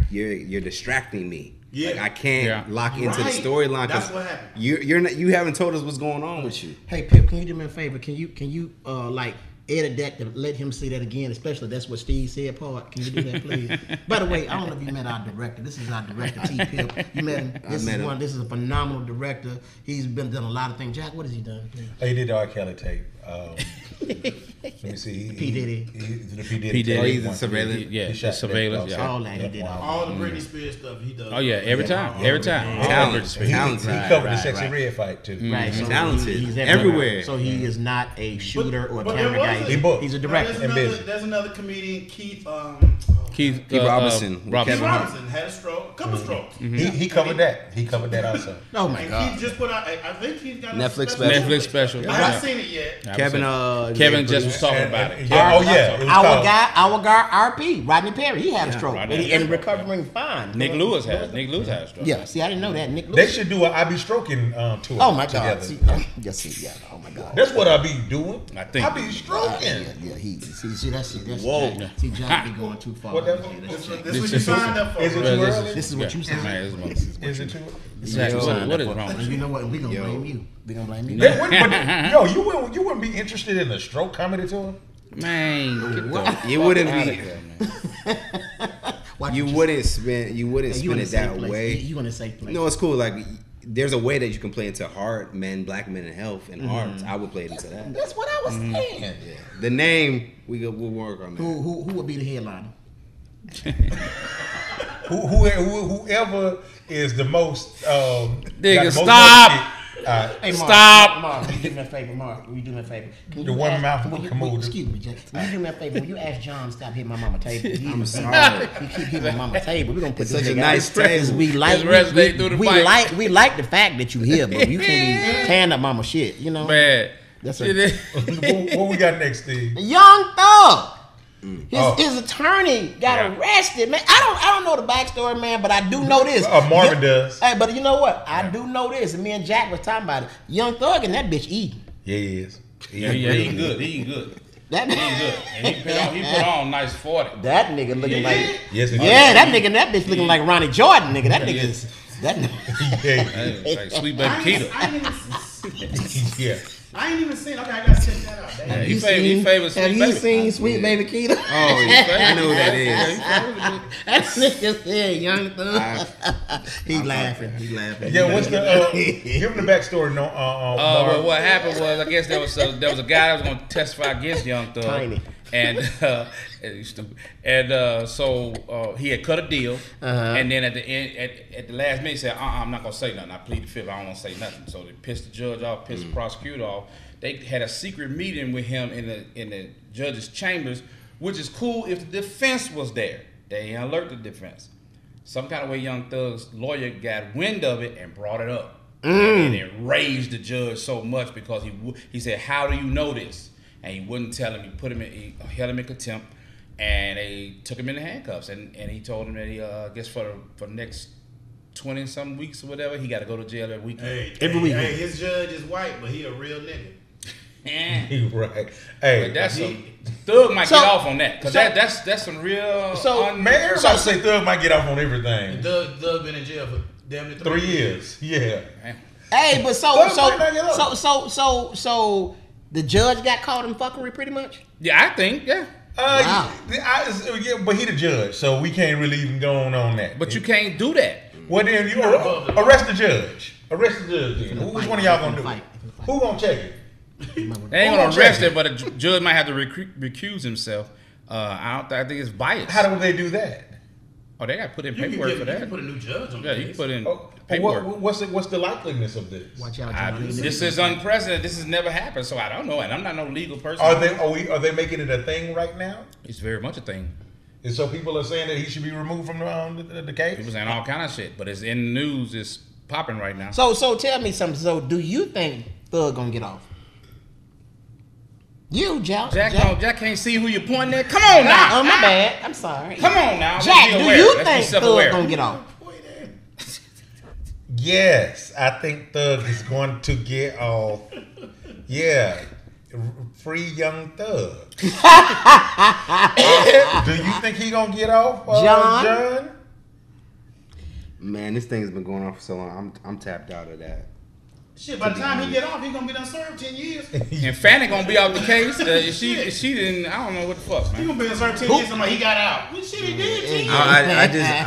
Speaker 5: You're distracting me.
Speaker 3: Yeah.
Speaker 5: Like I can't lock into the
Speaker 3: Right.
Speaker 5: storyline
Speaker 3: That's
Speaker 5: because
Speaker 3: what happened.
Speaker 5: you haven't told us what's going on with you.
Speaker 1: Hey Pip, can you do me a favor? Can you like edit that to let him say that again? Especially that's what Steve said. Part. Can you do that, please? By the way, I don't know if you met our director. This is our director, T. Pip. You met him. This is a phenomenal director. He's done a lot of things. Jack, what has he done? Please?
Speaker 4: He did the R. Kelly tape. Let me see.
Speaker 1: P. Diddy.
Speaker 4: The P. Diddy.
Speaker 2: P. Diddy.
Speaker 4: tape.
Speaker 5: Oh, he's the surveillance.
Speaker 2: Yeah,
Speaker 4: He
Speaker 2: the
Speaker 4: shot
Speaker 2: surveillance.
Speaker 4: that.
Speaker 2: Yeah.
Speaker 1: All that he did.
Speaker 3: all the Britney Spears stuff he does.
Speaker 2: Oh yeah, every time.
Speaker 5: Talent.
Speaker 4: He covered the Sexy Red fight too.
Speaker 1: Right, so
Speaker 5: Talented.
Speaker 1: he's
Speaker 5: Everywhere.
Speaker 1: So he is not a shooter or a
Speaker 3: but
Speaker 1: camera
Speaker 3: there
Speaker 1: guy.
Speaker 3: was
Speaker 4: He booked.
Speaker 1: He's a director.
Speaker 4: And busy.
Speaker 3: There's another comedian, Keith.
Speaker 2: Keith
Speaker 5: Robinson.
Speaker 3: Keith
Speaker 2: Robinson.
Speaker 3: Robinson had a stroke, couple strokes.
Speaker 4: He covered that. He covered that also.
Speaker 1: Oh my
Speaker 3: And
Speaker 1: God.
Speaker 3: Keith just put out. I think he's got
Speaker 5: Netflix
Speaker 3: a
Speaker 5: special.
Speaker 2: Netflix special.
Speaker 3: I haven't seen it yet.
Speaker 2: Kevin just was talking about it.
Speaker 4: It was
Speaker 1: Our
Speaker 4: called-
Speaker 1: guy, RP, Rodney Perry, he had a stroke,
Speaker 2: Rodney
Speaker 1: and, he,
Speaker 2: had a
Speaker 1: and
Speaker 2: stroke,
Speaker 1: recovering fine.
Speaker 2: Nick Lewis had a stroke.
Speaker 1: Yeah, see, I didn't know that. Nick
Speaker 4: They
Speaker 1: Lewis.
Speaker 4: should do an I Be Stroking tour.
Speaker 1: Oh my God.
Speaker 4: together.
Speaker 1: See, just see, yeah. Oh my God.
Speaker 4: That's what I be doing.
Speaker 2: I think.
Speaker 4: I be stroking.
Speaker 1: Yeah, he see that's
Speaker 5: Whoa.
Speaker 1: See, John be going too far.
Speaker 4: What that-
Speaker 3: This is what you signed up for.
Speaker 4: Is it
Speaker 3: bro.
Speaker 4: too early?
Speaker 1: This is what you said.
Speaker 4: Is it too?
Speaker 2: What is wrong?
Speaker 1: And you know what? We gonna blame you. We gonna blame you.
Speaker 4: Yo, you wouldn't be interested in a stroke comedy tour?
Speaker 2: Man,
Speaker 5: You wouldn't
Speaker 2: outta
Speaker 5: be.
Speaker 2: here, man.
Speaker 1: Watch
Speaker 5: You
Speaker 1: what
Speaker 5: wouldn't spend
Speaker 1: you
Speaker 5: it
Speaker 1: in a
Speaker 5: that
Speaker 1: safe place.
Speaker 5: way.
Speaker 1: You in a safe place.
Speaker 5: No, it's cool. Like there's a way that you can play into heart, black men and health and hearts. I would play it into that.
Speaker 1: That's what I was saying.
Speaker 5: The name we'll work on that.
Speaker 1: Who would be the headliner?
Speaker 4: Whoever is the most
Speaker 2: Nigga,
Speaker 4: got the most
Speaker 2: stop.
Speaker 4: money,
Speaker 1: Hey, Mark,
Speaker 2: Stop.
Speaker 1: Mark, will you do me a favor, Mark? Will you do me a favor? Can
Speaker 4: The
Speaker 1: you
Speaker 4: one
Speaker 1: ask-
Speaker 4: mouth
Speaker 1: will you-
Speaker 4: come
Speaker 1: will-
Speaker 4: over.
Speaker 1: Excuse me, Jack. Will you do me a favor? Will you ask John to stop hitting my mama table?
Speaker 5: I'm sorry.
Speaker 1: He keep hitting my mama table. We're gonna put
Speaker 5: It's
Speaker 1: this
Speaker 5: such a
Speaker 1: nigga
Speaker 5: nice
Speaker 1: out.
Speaker 5: table.
Speaker 1: We like
Speaker 2: His resonate through the
Speaker 1: we
Speaker 2: mic.
Speaker 1: like the fact that you here, but you can't be tearing up mama shit. You know.
Speaker 2: Man,
Speaker 1: That's
Speaker 2: Shit
Speaker 1: a-
Speaker 2: is-
Speaker 4: what we got next, Steve?
Speaker 1: Young Thug.
Speaker 4: Oh.
Speaker 1: His attorney got arrested, man. I don't know the backstory, man, but I do know this.
Speaker 4: Marvin does.
Speaker 1: Hey, but you know what? I do know this, and me and Jack was talking about it. Young Thug and that bitch eating.
Speaker 4: Yeah, he is.
Speaker 2: yeah, he good. He good.
Speaker 1: That
Speaker 2: He good. And he put on nice 40.
Speaker 1: that nigga looking like
Speaker 4: Yes, he
Speaker 1: yeah, that nigga and that bitch looking like Ronnie Jordan, nigga. That nigga is that nigga.
Speaker 4: Yeah,
Speaker 2: Hey, like Sweet Baby Keita.
Speaker 4: yeah.
Speaker 3: I ain't even seen. Okay, I gotta check that out.
Speaker 2: Yeah,
Speaker 3: Damn.
Speaker 2: he favors
Speaker 1: Have
Speaker 2: Sweet
Speaker 1: you
Speaker 2: Baby.
Speaker 1: seen Sweet Baby Keita?
Speaker 5: Oh, yeah, I know who that is.
Speaker 1: That nigga said Young Thug. He laughing. He laughing.
Speaker 4: Yeah, what's the give him the backstory? No,
Speaker 2: Well, what happened was, I guess there was a guy that was going to testify against Young Thug,
Speaker 1: Tiny.
Speaker 2: and he's stupid. And so he had cut a deal, and then at the end, at the last minute, he said, "I'm not going to say nothing. I plead the fifth. I don't want to say nothing." So they pissed the judge off, pissed the prosecutor off. They had a secret meeting with him in the judge's chambers, which is cool if the defense was there. They didn't alert the defense. Some kind of way, Young Thug's lawyer got wind of it and brought it up. And it raised the judge so much because he said, "How do you know this?" And he wouldn't tell him. He held him in contempt, and they took him into handcuffs. And he told him that he, I guess for the next 20-some weeks or whatever, he got to go to jail every weekend.
Speaker 1: Every weekend.
Speaker 3: Hey, his judge is white, but he a real nigga.
Speaker 4: right. Hey,
Speaker 2: But that's Thug might
Speaker 1: So-
Speaker 2: get off on that because
Speaker 1: so-
Speaker 2: that's some real.
Speaker 4: man, everybody say Thug might get off on everything.
Speaker 3: Doug been in jail for damn near
Speaker 4: 3 years. Yeah.
Speaker 1: Hey, but
Speaker 4: Thug might not get up.
Speaker 1: so the judge got caught in fuckery pretty much.
Speaker 2: Yeah, I think
Speaker 1: Wow.
Speaker 4: Yeah, but he the judge, so we can't really even go on that.
Speaker 2: But you can't do that.
Speaker 4: Well, then you arrest the judge. Arrest the judge. Then. Which one of y'all gonna do it? Who gonna check it?
Speaker 2: They ain't
Speaker 4: Who
Speaker 2: gonna
Speaker 4: gonna
Speaker 2: arrest
Speaker 4: check
Speaker 2: him, but a judge might have to recuse himself. I think it's bias.
Speaker 4: How do they do that?
Speaker 2: Oh, they got to put in
Speaker 3: You can,
Speaker 2: paperwork
Speaker 3: get,
Speaker 2: for
Speaker 3: you can
Speaker 2: that.
Speaker 3: put a new judge on
Speaker 2: Yeah,
Speaker 3: the
Speaker 2: you can
Speaker 3: case.
Speaker 2: put in
Speaker 4: Oh,
Speaker 2: paperwork.
Speaker 4: what's the likeliness of this?
Speaker 1: Watch out, John.
Speaker 2: This is unprecedented. This has never happened, so I don't know. And I'm not no legal person.
Speaker 4: Are they making it a thing right now?
Speaker 2: It's very much a thing.
Speaker 4: And so people are saying that he should be removed from the case.
Speaker 2: People saying all kind of shit, but it's in the news. It's popping right now.
Speaker 1: So tell me something. So do you think Thug gonna get off? You, Jack.
Speaker 2: Jack can't see who you're pointing at. Come on now.
Speaker 1: Oh, my bad. I'm sorry.
Speaker 2: Come on now.
Speaker 1: Jack,
Speaker 2: Let's be
Speaker 1: do
Speaker 2: aware.
Speaker 1: you
Speaker 2: Let's be
Speaker 1: think Thug
Speaker 2: self-aware.
Speaker 1: gonna get off?
Speaker 4: Yes, I think Thug is going to get off. Yeah, free Young Thug. Do you think he gonna get off, John?
Speaker 5: Man, this thing's been going on for so long. I'm tapped out of that.
Speaker 3: Shit, by the time he get off, he gonna be done served 10 years.
Speaker 2: And Fanny gonna be out the case. If she didn't, I don't know what the fuck,
Speaker 3: He
Speaker 2: man.
Speaker 3: gonna be done served 10 years. Somebody he got out. What shit he did? 10 years.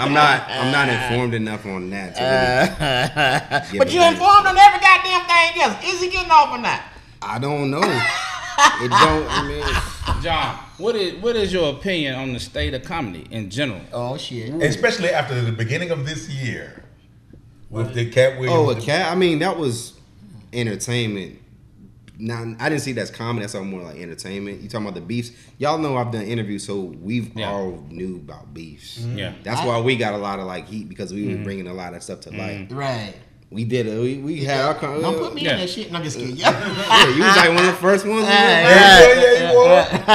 Speaker 5: I'm not informed enough on that. To really
Speaker 1: But you informed on every goddamn thing else. Is he getting off or not?
Speaker 5: I don't know. It don't. I mean,
Speaker 2: John, what is your opinion on the state of comedy in general?
Speaker 1: Oh shit.
Speaker 4: Especially after the beginning of this year with the Cat Williams.
Speaker 5: a cat. I mean, that was entertainment now I didn't see that's comedy. That's something more like entertainment. You talking about the beefs? Y'all know I've done interviews, so we've all knew about beefs.
Speaker 2: Yeah,
Speaker 5: that's why we got a lot of like heat because we were bringing a lot of stuff to light.
Speaker 1: Right.
Speaker 5: We did it. We had our.
Speaker 1: Don't put me in that shit. No, I'm just kidding.
Speaker 5: Yeah, you was like one of the first ones.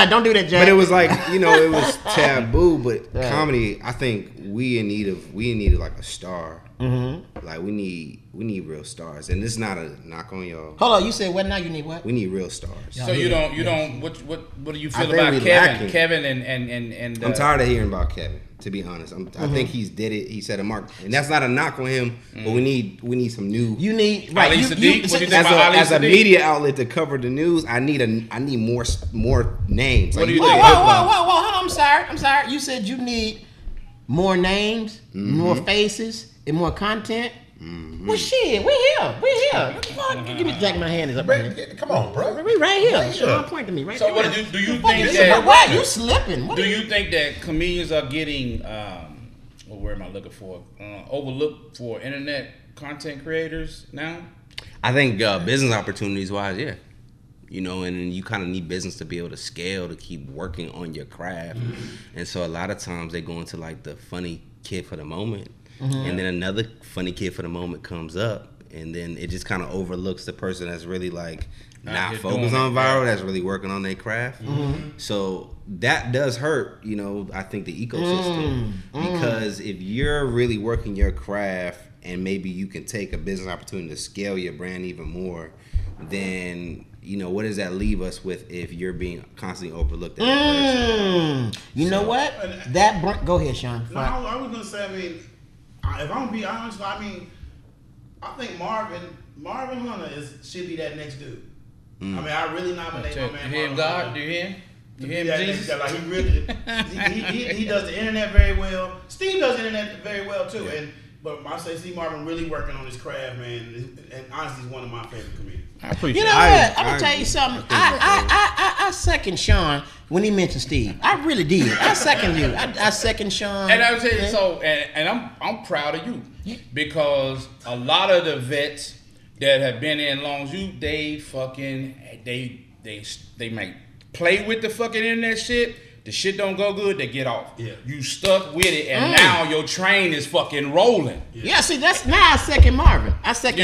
Speaker 1: Don't do that, Jack.
Speaker 5: But it was like it was taboo. But comedy, I think we in need of like a star. Mm-hmm. Like we need real stars, and this is not a knock on y'all.
Speaker 1: Hold on, you said what now? You need what?
Speaker 5: We need real stars.
Speaker 2: So you don't. What do you feel about Kevin? Kevin and
Speaker 5: I'm tired of hearing about Kevin. To be honest, I think he's did it. He set a mark, and that's not a knock on him. But we need some new.
Speaker 1: You need right.
Speaker 2: Ali Sadiq. What do you think about Ali
Speaker 5: as a
Speaker 2: Sadiq?
Speaker 5: media outlet to cover the news, I need more names.
Speaker 2: What do you
Speaker 1: Whoa,
Speaker 2: think?
Speaker 1: hold on. I'm sorry. You said you need more names, more faces, and more content. Well, shit, we here. What the fuck? Give me Jack. My hand is up.
Speaker 4: Come on, bro.
Speaker 1: We right here. Sean, point to me right
Speaker 2: So
Speaker 1: there.
Speaker 2: what do you think
Speaker 1: that? Why you slipping?
Speaker 2: Do you think that comedians are getting where am I looking for? Overlooked for internet content creators now?
Speaker 5: I think business opportunities wise, yeah. And you kind of need business to be able to scale to keep working on your craft. And so a lot of times they go into like the funny kid for the moment. And then another funny kid for the moment comes up, and then it just kind of overlooks the person that's really like not focused on viral, that's really working on their craft. So that does hurt, I think the ecosystem, because if you're really working your craft and maybe you can take a business opportunity to scale your brand even more, then what does that leave us with if you're being constantly overlooked as a person?
Speaker 1: You know what? Go ahead, Sean.
Speaker 3: No, I was gonna say, if I'm gonna be honest, I think Marvin Hunter should be that next dude. I really nominate my man.
Speaker 2: You hear him, God? Do you hear him? You hear him, Jesus?
Speaker 3: Like he really, he does the internet very well. Steve does the internet very well too.
Speaker 2: Yeah.
Speaker 3: But I say Steve Marvin really working on his craft, man. And honestly, he's one of my favorite comedians.
Speaker 2: I appreciate
Speaker 1: it. I'm gonna tell you something. I second Sean when he mentioned Steve. I really did. I second you. I second Sean.
Speaker 2: And I would tell you so, and I'm proud of you because a lot of the vets that have been in long as you, they might play with the fucking internet shit. The shit don't go good, they get off. Yeah. You stuck with it, and now your train is fucking rolling.
Speaker 1: Yeah, see, that's now I second Marvin. But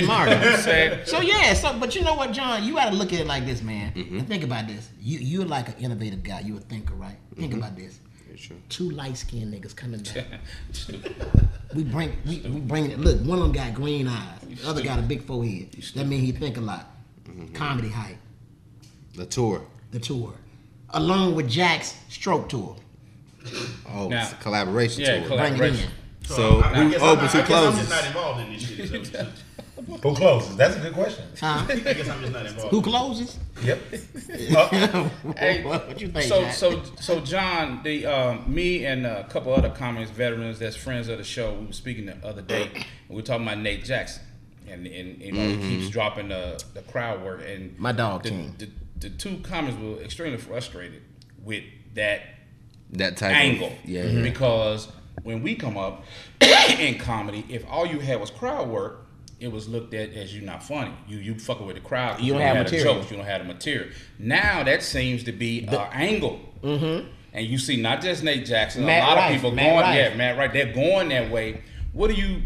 Speaker 1: you know what, John? You got to look at it like this, man. And think about this. You're like an innovative guy. You're a thinker, right? Think about this. Sure. 2 light-skinned niggas coming back. we bring it. Look, one of them got green eyes. The other got a big forehead. That means he think a lot. Comedy hype.
Speaker 5: The tour. Along with Jack's stroke tour. Oh,
Speaker 2: now,
Speaker 5: it's a collaboration
Speaker 2: tour.
Speaker 5: Collaboration. So who opens, who closes?
Speaker 3: I'm just not involved in this shit.
Speaker 4: Who closes? That's a good question.
Speaker 3: I guess I'm just not involved.
Speaker 1: Who closes?
Speaker 4: Yep.
Speaker 2: Hey,
Speaker 1: what you think?
Speaker 2: So John, me and a couple other comics veterans that's friends of the show, we were speaking the other day, and we were talking about Nate Jackson, and he keeps dropping the crowd work, and
Speaker 1: my dog team.
Speaker 2: The 2 comics were extremely frustrated with that
Speaker 5: type
Speaker 2: angle,
Speaker 5: of,
Speaker 2: because when we come up in comedy, if all you had was crowd work, it was looked at as you not funny. You fucking with the crowd.
Speaker 1: You don't have material.
Speaker 2: Jokes. You don't have the material. Now that seems to be an angle. And you see not just Nate Jackson, a lot of people going. Yeah, Matt Wright. They're going that way. What do you?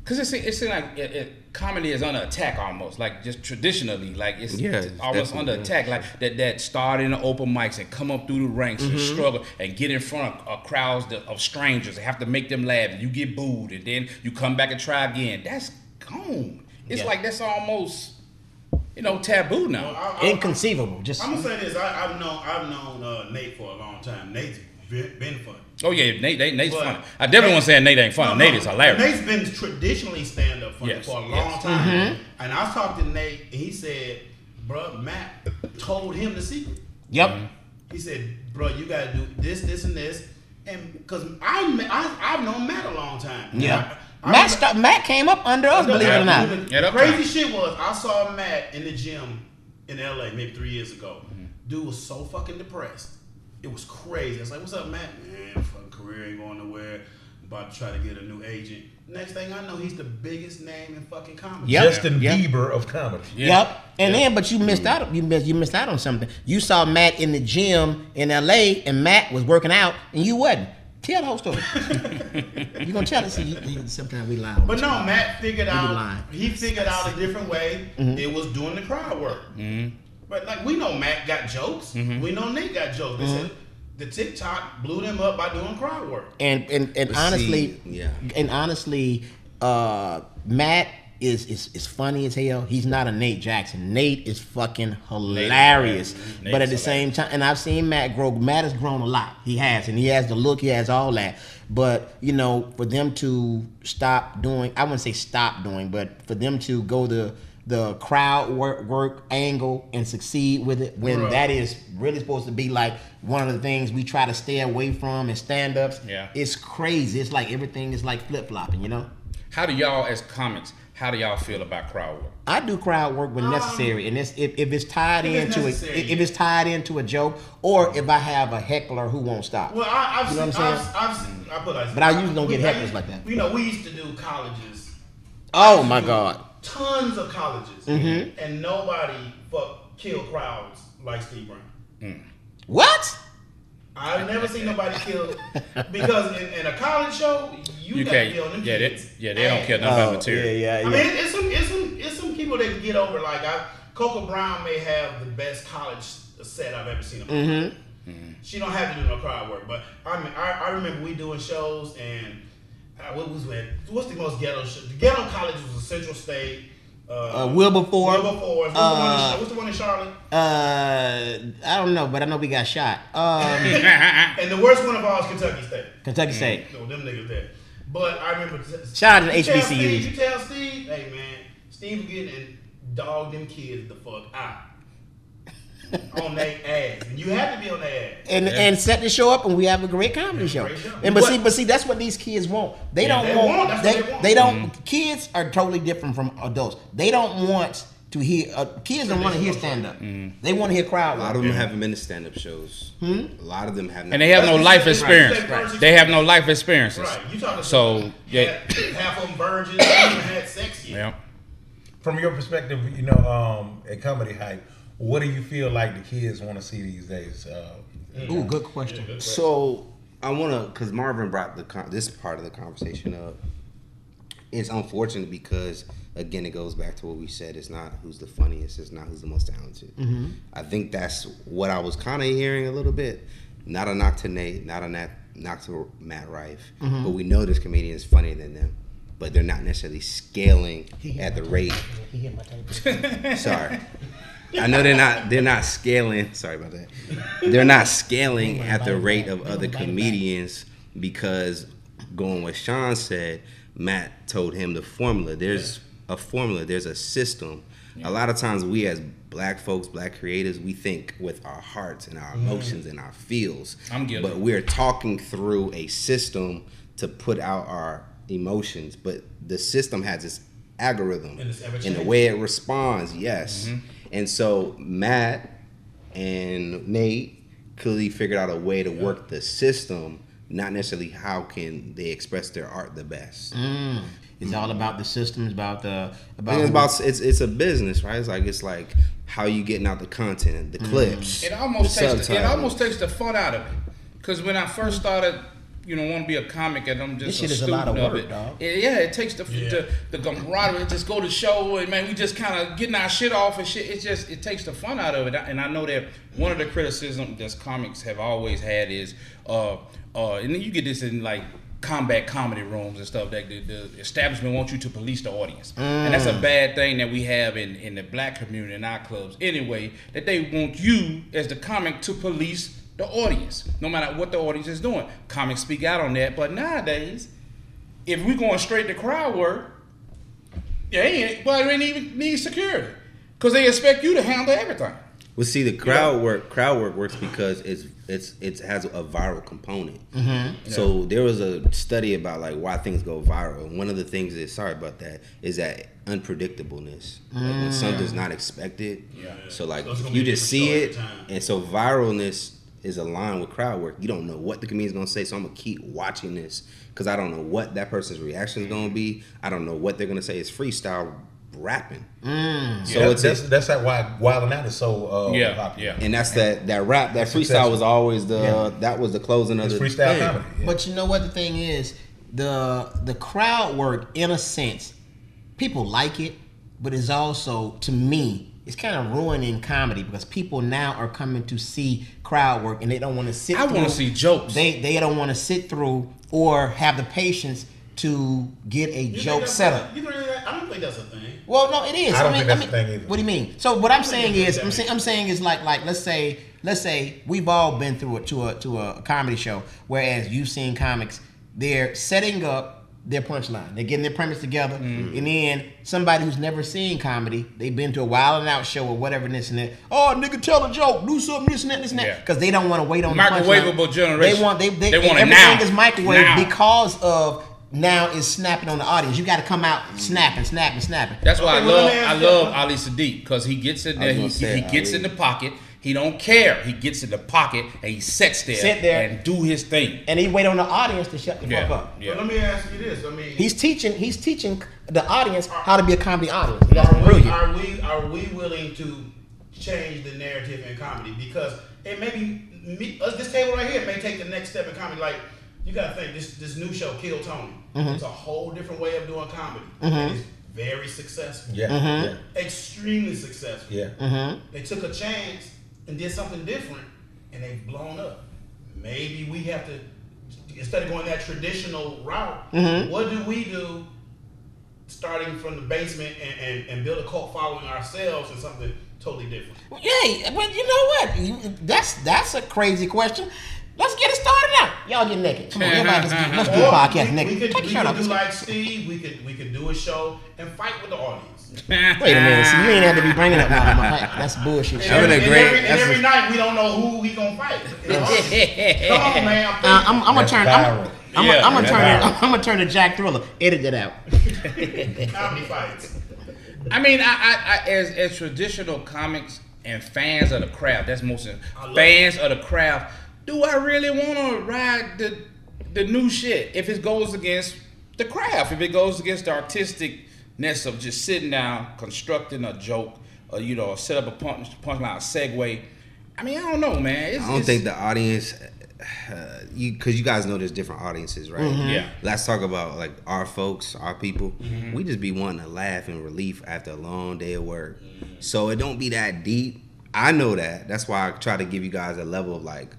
Speaker 2: Because it seems like comedy is under attack almost, like just traditionally, like it's almost under attack, like that start in the open mics and come up through the ranks and struggle and get in front of crowds of strangers and have to make them laugh, and you get booed, and then you come back and try again. That's gone. It's like that's almost taboo now.
Speaker 1: Well, inconceivable.
Speaker 3: I'm gonna say this. I've known Nate for a long time. Nate's been funny.
Speaker 2: Oh yeah, Nate's funny. I definitely want to say Nate ain't funny. Nate is hilarious.
Speaker 3: Nate's been traditionally stand-up funny for a long time. And I talked to Nate, and he said, "Bro, Matt told him the secret."
Speaker 1: Yep.
Speaker 3: He said, "Bro, you gotta do this, this, and this." And because I've known Matt a long time.
Speaker 1: Yeah. Matt came up under us, believe it or not.
Speaker 3: The crazy shit was I saw Matt in the gym in LA maybe 3 years ago. Dude was so fucking depressed. It was crazy. I was like, "What's up, Matt?" "Man, fucking career ain't going nowhere. about to try to get a new agent. Next thing I know, he's the biggest name in fucking comedy.
Speaker 1: Yep.
Speaker 4: Justin Bieber of comedy.
Speaker 1: Yep. And then, but you missed out. You missed out on something. You saw Matt in the gym in L.A. and Matt was working out, and you wasn't. Tell the whole story. You gonna tell us? Sometimes we lie.
Speaker 3: But no, Matt figured out. He figured out a different way. It was doing the crowd work. But like we know, Matt got jokes. We know Nick got jokes. They said the TikTok blew them up by doing crowd work.
Speaker 1: And honestly, Matt is funny as hell. He's not a Nate Jackson. Nate is fucking hilarious. But at the same time, and I've seen Matt grow. Matt has grown a lot. He has, and he has the look. He has all that. But you know, for them to stop doing, I wouldn't say stop doing, but for them to go the crowd work angle and succeed with it when that is really supposed to be like one of the things we try to stay away from in stand-ups.
Speaker 2: Yeah.
Speaker 1: It's crazy. It's like everything is like flip-flopping, you know?
Speaker 2: How do y'all, as comics, how do y'all feel about crowd work?
Speaker 1: I do crowd work when necessary, and if it's tied into a joke, or if I have a heckler who won't stop.
Speaker 3: Well, I
Speaker 1: usually don't get hecklers like that.
Speaker 3: You know, we used to do colleges.
Speaker 1: Oh my God.
Speaker 3: Tons of colleges, and nobody kill crowds like Steve Brown.
Speaker 1: What?
Speaker 3: I've never seen nobody kill because in a college show you got to be on them kids.
Speaker 2: They don't care nothing about material.
Speaker 3: I mean, it's some people that can get over. Like Coco Brown may have the best college set I've ever seen. She don't have to do no crowd work, but I remember we doing shows and. What's the most ghetto show? The ghetto college was a Central State.
Speaker 1: Wilberforce.
Speaker 3: What's the one in Charlotte?
Speaker 1: I don't know, but I know we got shot.
Speaker 3: And the worst one of all is Kentucky State.
Speaker 1: Kentucky State.
Speaker 3: No, them niggas there. But I remember.
Speaker 1: Shout out to HBCUs.
Speaker 3: You tell Steve, hey man, Steve getting and dog them kids the fuck out. On their ass, and you have to be on their ass,
Speaker 1: and set the show up, and we have a great comedy show. And but see, that's what these kids want. They don't. Kids are totally different from adults. They don't want to hear. Kids don't want to hear stand up. They want to hear crowd.
Speaker 5: A lot of them haven't been to stand up shows. A lot of them haven't.
Speaker 2: And they have no life experience. Right. They have no life experiences.
Speaker 3: Right. You talking
Speaker 2: so
Speaker 3: half of them virgins, haven't had sex yet.
Speaker 2: Yeah.
Speaker 4: From your perspective, you know, at Comedy Hype, what do you feel like the kids want to see these days?
Speaker 1: Ooh, good question.
Speaker 5: Yeah, so I want to, because Marvin brought this part of the conversation up. It's unfortunate because, again, it goes back to what we said. It's not who's the funniest. It's not who's the most talented. I think that's what I was kind of hearing a little bit. Not a knock to Nate, not a knock to Matt Rife. But we know this comedian is funnier than them. But they're not necessarily scaling at the rate. Sorry. I know they're not scaling. Sorry about that. They're not scaling at the rate of other comedians because, going what Sean said, Matt told him the formula. There's a formula. There's a system. A lot of times we as black folks, black creators, we think with our hearts and our emotions and our feels.
Speaker 2: I'm guilty.
Speaker 5: But we're talking through a system to put out our emotions. But the system has this algorithm and the way it responds. Yes. And so Matt and Nate clearly figured out a way to work the system, not necessarily how can they express their art the best.
Speaker 1: It's all about the systems, about
Speaker 5: it's a business, right? It's like how you getting out the content, the clips.
Speaker 2: It almost takes the fun out of it. Because when I first started, want to be a comic, and I'm just
Speaker 1: this shit is a lot of work,
Speaker 2: it.
Speaker 1: Dog.
Speaker 2: It takes the camaraderie. Just go to the show, and man, we just kind of getting our shit off and shit. It takes the fun out of it. And I know that one of the criticisms that comics have always had is, and then you get this in like combat comedy rooms and stuff, that the establishment wants you to police the audience. And that's a bad thing that we have in the black community, in our clubs anyway, that they want you as the comic to police the audience, no matter what the audience is doing. Comics speak out on that, but nowadays, if we're going straight to crowd work, it ain't even need security, because they expect you to handle everything.
Speaker 5: Well, see, the crowd work works because it has a viral component. So there was a study about like why things go viral, and one of the things is that unpredictableness. Like when something's not expected. So like if you just see it, and so viralness is aligned with crowd work. You don't know what the comedian's gonna say, so I'm gonna keep watching this because I don't know what that person's reaction is gonna be. I don't know what they're gonna say. It's freestyle rapping.
Speaker 4: So that's why Wild 'N Out is so popular.
Speaker 5: And that's that rap, that freestyle was always that was the closing of the
Speaker 4: freestyle
Speaker 5: thing.
Speaker 4: comedy. Yeah.
Speaker 1: But you know what the thing is, the crowd work in a sense, people like it, but it's also, to me, it's kind of ruining comedy because people now are coming to see crowd work and they don't want to sit through.
Speaker 2: I want to see jokes.
Speaker 1: They don't want to sit through or have the patience to get a joke set up.
Speaker 3: I don't think that's a thing.
Speaker 1: Well, no, it is.
Speaker 4: I don't think that's a thing either.
Speaker 1: What do you mean? So what I'm saying is, I'm saying is like let's say we've all been through it to a comedy show, whereas you've seen comics, they're setting up their punchline, they're getting their premise together, and then somebody who's never seen comedy, they've been to a Wild 'N Out show or whatever, and this and that. Oh, nigga, tell a joke, do something, this and that, this and that, because they don't want to wait on the punchline.
Speaker 2: Microwavable generation.
Speaker 1: They want
Speaker 2: everything
Speaker 1: it
Speaker 2: now.
Speaker 1: is microwave
Speaker 2: Now.
Speaker 1: because of. Now is snapping on the audience. You got to come out snapping.
Speaker 2: That's why
Speaker 3: Okay,
Speaker 2: I love Ali Sadiq, because he gets in there,
Speaker 5: I was gonna
Speaker 2: he
Speaker 5: say,
Speaker 2: gets
Speaker 5: Ali.
Speaker 2: in the pocket. He don't care. He gets in the pocket and he sits there and do his thing.
Speaker 1: And he wait on the audience to shut the fuck up.
Speaker 3: But let me ask you this. I mean,
Speaker 1: He's teaching the audience how to be a comedy audience. That's brilliant.
Speaker 3: Are we willing to change the narrative in comedy? Because it may be this table right here may take the next step in comedy. Like, you gotta think this new show, Kill Tony. It's a whole different way of doing comedy. And it's very successful.
Speaker 4: Yeah.
Speaker 3: Extremely successful.
Speaker 4: Yeah.
Speaker 3: They took a chance and did something different, and they've blown up. Maybe we have to, instead of going that traditional route, what do we do, starting from the basement and build a cult following ourselves and something totally different?
Speaker 1: Yeah, but you know what? That's a crazy question. Let's get it started out. Y'all get naked. Come on, everybody, let's do a podcast naked.
Speaker 3: We
Speaker 1: Take your
Speaker 3: could
Speaker 1: shirt off.
Speaker 3: do like Steve. We could do a show and fight with the audience.
Speaker 1: Wait a minute. See, you ain't have to be bringing up my fight. That's bullshit.
Speaker 3: And every night we don't know who we gonna fight. Come on, man.
Speaker 1: I'm gonna turn.
Speaker 4: viral.
Speaker 1: I'm gonna turn to Jack Thriller. Edit that out.
Speaker 3: Comedy fights.
Speaker 2: I mean, I as traditional comics and fans of the craft, that's most fans of the craft. Do I really want to ride the new shit if it goes against the craft? If it goes against the artisticness of just sitting down, constructing a joke, or set up a punchline, a segue. I mean, I don't know, man.
Speaker 5: I don't think the audience, because you guys know there's different audiences, right?
Speaker 2: Yeah.
Speaker 5: Let's talk about like our folks, our people. We just be wanting to laugh and relief after a long day of work. So it don't be that deep. I know that. That's why I try to give you guys a level of like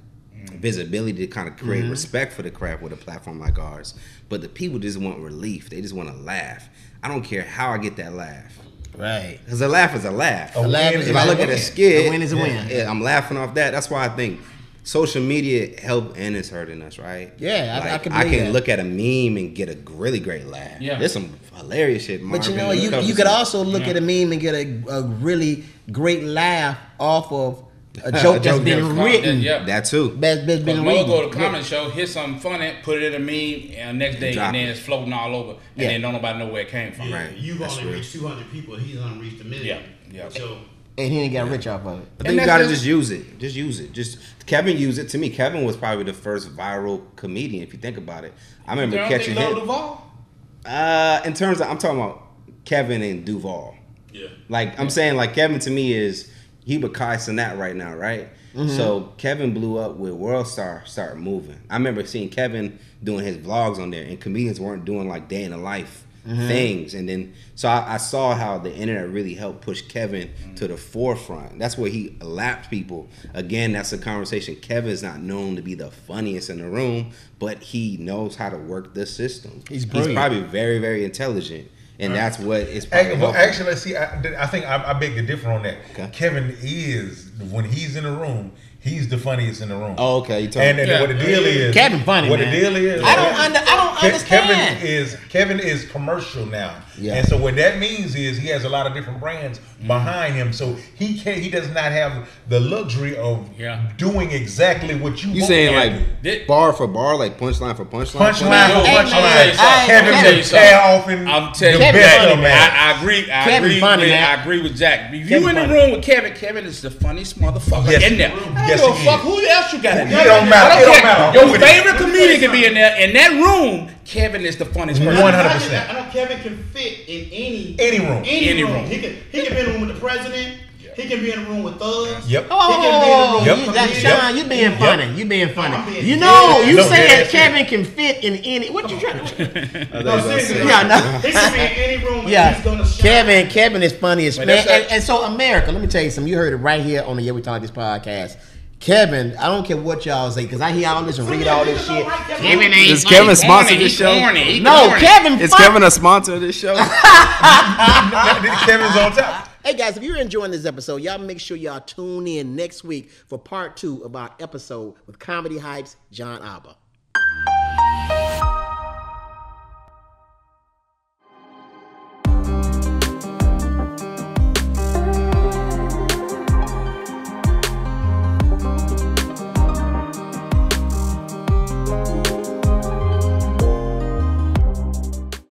Speaker 5: visibility to kind of create respect for the craft with a platform like ours. But the people just want relief. They just want to laugh. I don't care how I get that laugh.
Speaker 1: Right.
Speaker 5: Because a laugh is a laugh.
Speaker 1: A laugh is
Speaker 5: If
Speaker 1: a
Speaker 5: I look
Speaker 1: win.
Speaker 5: at a skit,
Speaker 1: A win is a win.
Speaker 5: yeah, I'm laughing off that. That's why I think social media help and it's hurting us, right?
Speaker 1: Yeah, I
Speaker 5: Like,
Speaker 1: can
Speaker 5: I
Speaker 1: believe
Speaker 5: can
Speaker 1: that.
Speaker 5: look at a meme and get a really great laugh.
Speaker 2: Yeah.
Speaker 5: There's some hilarious shit.
Speaker 1: But you
Speaker 5: Marvin,
Speaker 1: know,
Speaker 5: you
Speaker 1: you
Speaker 5: covered
Speaker 1: could
Speaker 5: some-
Speaker 1: also look at a meme and get a really great laugh off of a joke that's been written.
Speaker 2: Yeah.
Speaker 5: that too.
Speaker 1: That's been
Speaker 2: Because
Speaker 1: written.
Speaker 2: go to a comedy show, hit something funny, put it in a meme, and the next day,
Speaker 5: Drop
Speaker 2: and then
Speaker 5: it.
Speaker 2: it's floating all over, and
Speaker 1: Yeah.
Speaker 2: then don't nobody know where it came from.
Speaker 5: Right.
Speaker 3: You've
Speaker 5: That's
Speaker 3: only
Speaker 5: real.
Speaker 3: reached 200 people. He's only reached 1 million.
Speaker 2: Yeah.
Speaker 3: So
Speaker 1: And he ain't got rich off of it.
Speaker 5: I think
Speaker 2: And
Speaker 5: you
Speaker 2: that's
Speaker 5: gotta
Speaker 2: just-
Speaker 5: just use it. Just use it. Just Kevin used it. To me, Kevin was probably the first viral comedian, if you think about it. I remember
Speaker 2: You don't
Speaker 5: catching
Speaker 2: think
Speaker 5: him.
Speaker 2: Lil Duval?
Speaker 5: In terms of, I'm talking about Kevin and Duval.
Speaker 3: yeah.
Speaker 5: Like I'm saying, like Kevin to me is he with Kai Cenat right now, right? So Kevin blew up with World Star started moving. I remember seeing Kevin doing his vlogs on there, and comedians weren't doing like day in the life things. And then so I saw how the internet really helped push Kevin to the forefront. That's where he lapped people. Again, that's a conversation. Kevin's not known to be the funniest in the room, but he knows how to work the system.
Speaker 1: He's brilliant.
Speaker 5: probably very, very intelligent. And that's what is probably
Speaker 4: Well,
Speaker 5: helping.
Speaker 4: actually, see, I think I beg to differ on that.
Speaker 5: Okay.
Speaker 4: Kevin is, when he's in the room, he's the funniest in the room.
Speaker 5: Oh, okay. You talking
Speaker 4: And what the deal is,
Speaker 1: Kevin funny,
Speaker 4: What
Speaker 1: man.
Speaker 4: the deal is,
Speaker 1: I don't understand.
Speaker 4: Kevin is commercial now,
Speaker 1: Yeah.
Speaker 4: and so what that means is he has a lot of different brands behind him, so he does not have the luxury of doing exactly what you want
Speaker 5: saying
Speaker 4: him to
Speaker 5: like bar for bar, like punchline for punchline?
Speaker 4: punchline for
Speaker 2: Hey,
Speaker 4: punchline.
Speaker 2: man,
Speaker 4: Kevin
Speaker 2: tell you
Speaker 4: will
Speaker 2: something.
Speaker 4: tear off and
Speaker 2: I'm telling you,
Speaker 4: the best
Speaker 1: funny,
Speaker 4: of
Speaker 1: man.
Speaker 4: man.
Speaker 2: I agree. I agree with Jack. If you in the room with Kevin, Kevin is the funniest motherfucker
Speaker 4: Yes,
Speaker 2: in there. I
Speaker 4: yes,
Speaker 2: don't give
Speaker 4: he
Speaker 2: a fuck
Speaker 4: is.
Speaker 2: who else you got in there.
Speaker 4: It don't matter.
Speaker 2: I
Speaker 4: It
Speaker 2: don't
Speaker 4: don't
Speaker 2: care.
Speaker 4: matter.
Speaker 2: Your
Speaker 4: Who it is.
Speaker 2: favorite comedian can be in there. In that room, Kevin is the funniest person.
Speaker 4: 100%.
Speaker 3: I know Kevin can fit in
Speaker 4: Any room.
Speaker 3: Any room. He can be in the room with the president. He can be in the room with thugs.
Speaker 4: Yep.
Speaker 1: Oh,
Speaker 4: Yep.
Speaker 1: Sean, you being
Speaker 4: Yep.
Speaker 1: funny. You being funny.
Speaker 3: I'm being
Speaker 1: You know,
Speaker 3: dead.
Speaker 1: you
Speaker 4: No,
Speaker 1: said
Speaker 4: dead.
Speaker 1: Kevin can fit in any. What you trying to?
Speaker 3: No, seriously.
Speaker 1: Yeah, no.
Speaker 3: He can be in any room.
Speaker 1: Yeah,
Speaker 3: And he's gonna shine.
Speaker 1: Kevin is funniest
Speaker 2: But
Speaker 1: man.
Speaker 2: that's
Speaker 1: And so America, let me tell you something. You heard it right here on the Yeah We Talk This podcast. Kevin, I don't care what y'all say because I hear all this and read all this shit. Kevin ain't
Speaker 5: Does
Speaker 1: funny.
Speaker 5: Kevin sponsor this
Speaker 2: He's
Speaker 5: show?
Speaker 2: corny. He
Speaker 1: No,
Speaker 2: corny.
Speaker 1: Kevin.
Speaker 5: Is
Speaker 1: funny.
Speaker 5: Kevin a sponsor of this show?
Speaker 4: Kevin's on top.
Speaker 1: Hey guys, if you're enjoying this episode, y'all make sure y'all tune in next week for part 2 of our episode with Comedy Hype's Jon Aba.